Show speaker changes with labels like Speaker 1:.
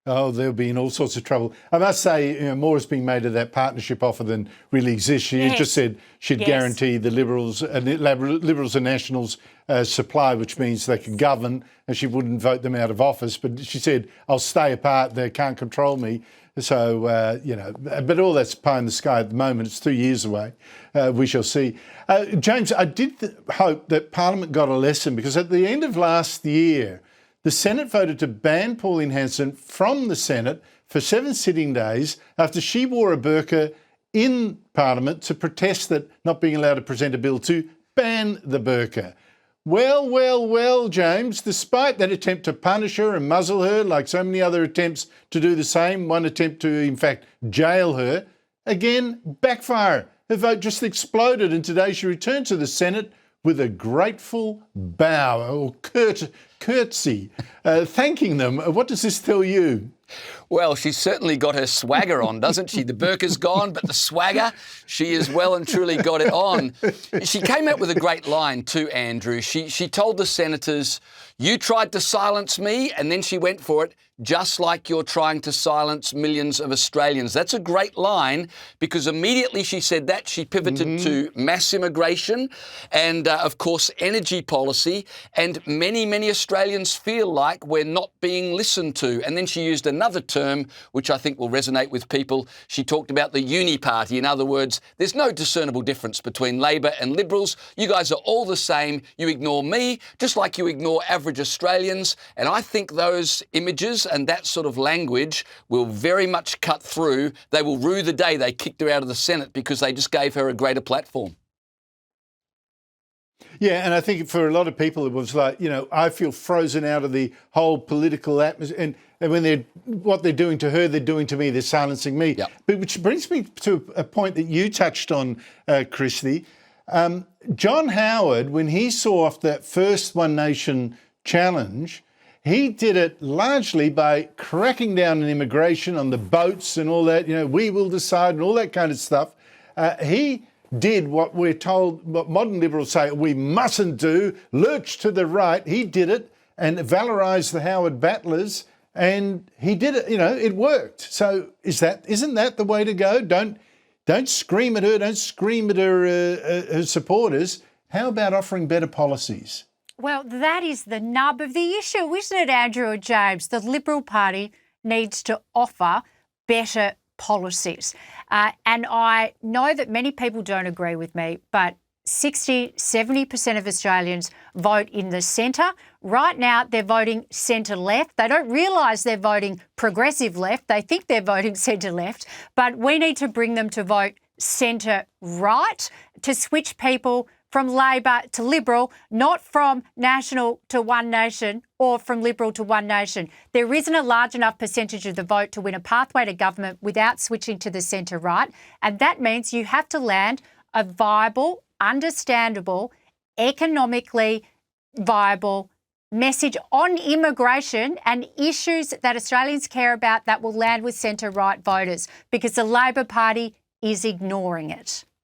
Speaker 1: Oh, they'll be in all sorts of trouble. I must say, more is being made of that partnership offer than really exists. She just said she'd guarantee the Liberals and Nationals supply, which means they can govern, and she wouldn't vote them out of office. But she said, I'll stay apart. They can't control me. So, but all that's pie in the sky at the moment. It's 2 years away. We shall see. James, I did hope that Parliament got a lesson, because at the end of last year, the Senate voted to ban Pauline Hanson from the Senate for 7 sitting days after she wore a burqa in Parliament to protest that not being allowed to present a bill to ban the burqa. Well, James, despite that attempt to punish her and muzzle her, like so many other attempts to do the same, one attempt to, in fact, jail her, again, backfire. Her vote just exploded, and today she returned to the Senate with a grateful bow or curtsy, thanking them. What does this tell you?
Speaker 2: Well, she's certainly got her swagger on, doesn't she? The burqa's gone, but the swagger, she has well and truly got it on. She came out with a great line too, Andrew. She told the senators, you tried to silence me, and then she went for it, just like you're trying to silence millions of Australians. That's a great line, because immediately she said that, she pivoted to mass immigration and, of course, energy policy. And many Australians feel like we're not being listened to. And then she used another term, which I think will resonate with people. She talked about the uni party. In other words, there's no discernible difference between Labor and Liberals. You guys are all the same. You ignore me, just like you ignore average Australians. And I think those images and that sort of language will very much cut through. They will rue the day they kicked her out of the Senate, because they just gave her a greater platform.
Speaker 1: Yeah, and I think for a lot of people it was like, I feel frozen out of the whole political atmosphere. And when what they're doing to her, they're doing to me, they're silencing me.
Speaker 2: Yep.
Speaker 1: But which brings me to a point that you touched on, Christy. John Howard, when he saw off that first One Nation challenge, he did it largely by cracking down on immigration, on the boats and all that, we will decide and all that kind of stuff. He did what we're told, what modern Liberals say we mustn't do, lurch to the right. He did it and valorised the Howard battlers, and he did it, it worked. So isn't that the way to go? Don't scream at her, don't scream at her supporters. How about offering better policies?
Speaker 3: Well, that is the nub of the issue, isn't it, Andrew and James? The Liberal Party needs to offer better policies. And I know that many people don't agree with me, but 60-70% of Australians vote in the centre. Right now, they're voting centre-left. They don't realise they're voting progressive left. They think they're voting centre-left. But we need to bring them to vote centre-right, to switch people from Labor to Liberal, not from National to One Nation or from Liberal to One Nation. There isn't a large enough percentage of the vote to win a pathway to government without switching to the centre-right. And that means you have to land a viable, understandable, economically viable message on immigration and issues that Australians care about that will land with centre-right voters, because the Labor Party is ignoring it.